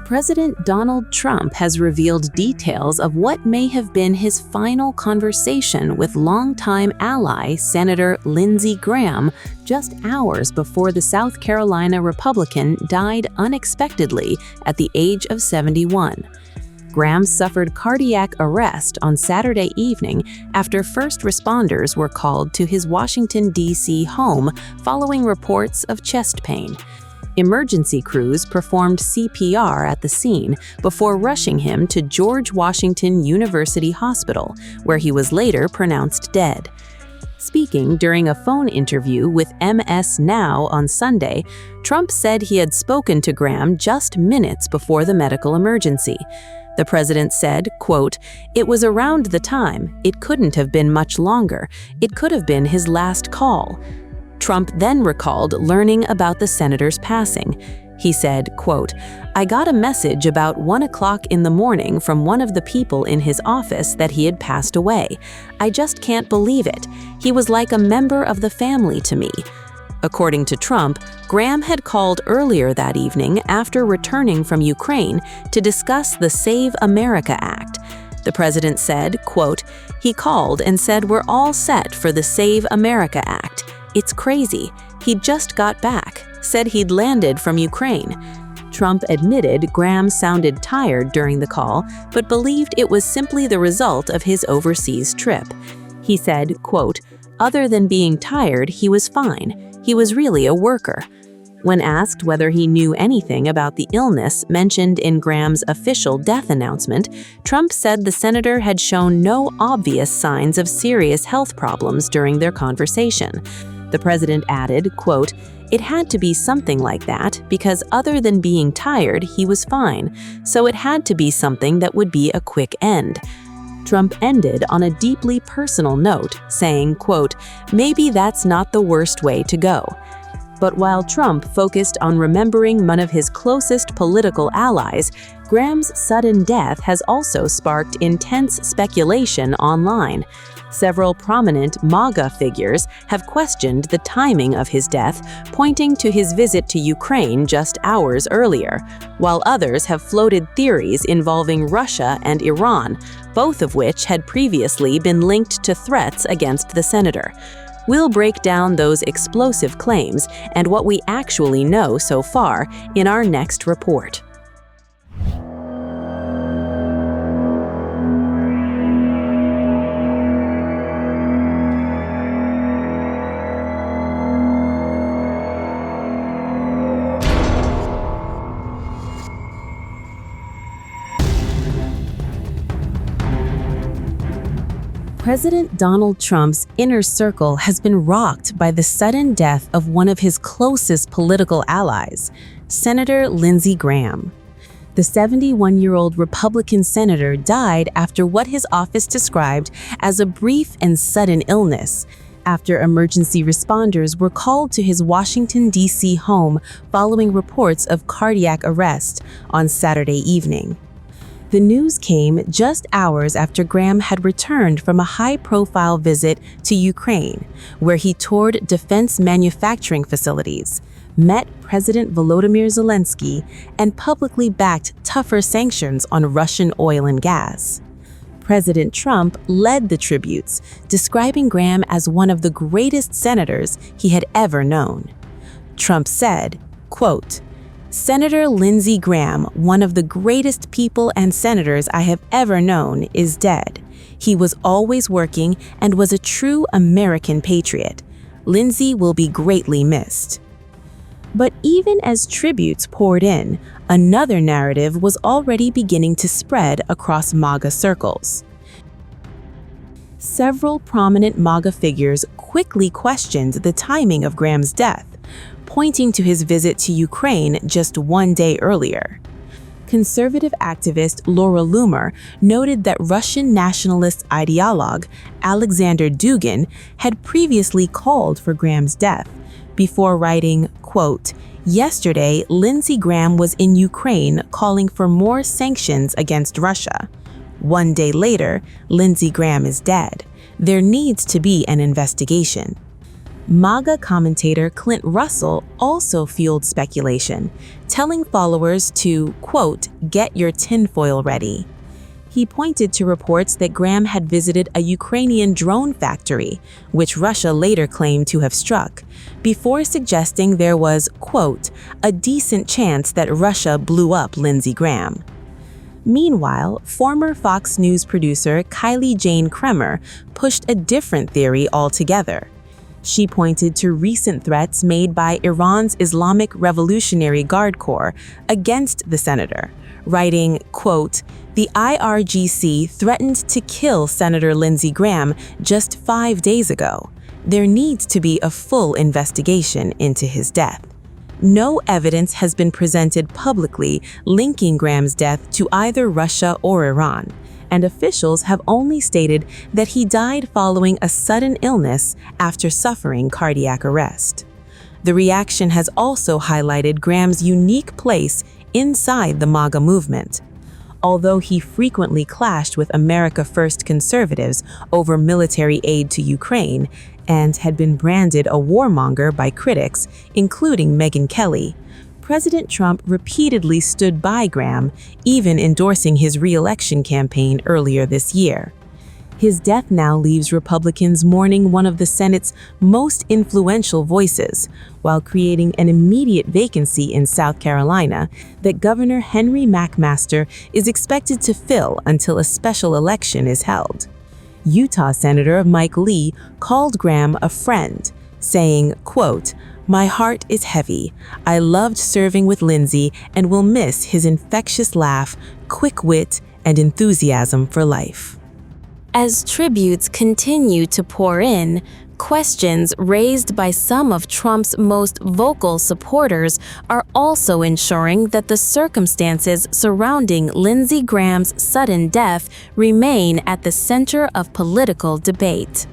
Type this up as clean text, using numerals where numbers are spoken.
President Donald Trump has revealed details of what may have been his final conversation with longtime ally Senator Lindsey Graham just hours before the South Carolina Republican died unexpectedly at the age of 71. Graham suffered cardiac arrest on Saturday evening after first responders were called to his Washington, D.C. home following reports of chest pain. Emergency crews performed CPR at the scene before rushing him to George Washington University Hospital, where he was later pronounced dead. Speaking during a phone interview with MS Now on Sunday, Trump said he had spoken to Graham just minutes before the medical emergency. The president said, quote, "It was around the time. It couldn't have been much longer. It could have been his last call." Trump then recalled learning about the senator's passing. He said, quote, "I got a message about 1 o'clock in the morning from one of the people in his office that he had passed away. I just can't believe it. He was like a member of the family to me." According to Trump, Graham had called earlier that evening after returning from Ukraine to discuss the Save America Act. The president said, quote, "He called and said we're all set for the Save America Act. It's crazy. He just got back, said he'd landed from Ukraine." Trump admitted Graham sounded tired during the call, but believed it was simply the result of his overseas trip. He said, quote, "Other than being tired, he was fine. He was really a worker." When asked whether he knew anything about the illness mentioned in Graham's official death announcement, Trump said the senator had shown no obvious signs of serious health problems during their conversation. The president added, quote, "It had to be something like that because other than being tired, he was fine, so it had to be something that would be a quick end." Trump ended on a deeply personal note, saying, quote, "Maybe that's not the worst way to go." But while Trump focused on remembering one of his closest political allies, Graham's sudden death has also sparked intense speculation online. Several prominent MAGA figures have questioned the timing of his death, pointing to his visit to Ukraine just hours earlier, while others have floated theories involving Russia and Iran, both of which had previously been linked to threats against the senator. We'll break down those explosive claims and what we actually know so far in our next report. President Donald Trump's inner circle has been rocked by the sudden death of one of his closest political allies, Senator Lindsey Graham. The 71-year-old Republican senator died after what his office described as a brief and sudden illness, after emergency responders were called to his Washington, D.C. home following reports of cardiac arrest on Saturday evening. The news came just hours after Graham had returned from a high-profile visit to Ukraine, where he toured defense manufacturing facilities, met President Volodymyr Zelensky, and publicly backed tougher sanctions on Russian oil and gas. President Trump led the tributes, describing Graham as one of the greatest senators he had ever known. Trump said, quote, "Senator Lindsey Graham, one of the greatest people and senators I have ever known, is dead. He was always working and was a true American patriot. Lindsey will be greatly missed." But even as tributes poured in, another narrative was already beginning to spread across MAGA circles. Several prominent MAGA figures quickly questioned the timing of Graham's death, pointing to his visit to Ukraine just one day earlier. Conservative activist Laura Loomer noted that Russian nationalist ideologue Alexander Dugin had previously called for Graham's death, before writing, quote, Yesterday, Lindsey Graham was in Ukraine calling for more sanctions against Russia. One day later, Lindsey Graham is dead. There needs to be an investigation. MAGA commentator Clint Russell also fueled speculation, telling followers to, quote, "get your tinfoil ready." He pointed to reports that Graham had visited a Ukrainian drone factory, which Russia later claimed to have struck, before suggesting there was, quote, "a decent chance that Russia blew up Lindsey Graham." Meanwhile, former Fox News producer Kylie Jane Kremer pushed a different theory altogether. She pointed to recent threats made by Iran's Islamic Revolutionary Guard Corps against the senator, writing, quote, "The IRGC threatened to kill Senator Lindsey Graham just 5 days ago. There needs to be a full investigation into his death." No evidence has been presented publicly linking Graham's death to either Russia or Iran, and officials have only stated that he died following a sudden illness after suffering cardiac arrest. The reaction has also highlighted Graham's unique place inside the MAGA movement. Although he frequently clashed with America First conservatives over military aid to Ukraine and had been branded a warmonger by critics, including Megyn Kelly, President Trump repeatedly stood by Graham, even endorsing his re-election campaign earlier this year. His death now leaves Republicans mourning one of the Senate's most influential voices, while creating an immediate vacancy in South Carolina that Governor Henry McMaster is expected to fill until a special election is held. Utah Senator Mike Lee called Graham a friend, saying, quote, "My heart is heavy. I loved serving with Lindsey and will miss his infectious laugh, quick wit, and enthusiasm for life." As tributes continue to pour in, questions raised by some of Trump's most vocal supporters are also ensuring that the circumstances surrounding Lindsey Graham's sudden death remain at the center of political debate.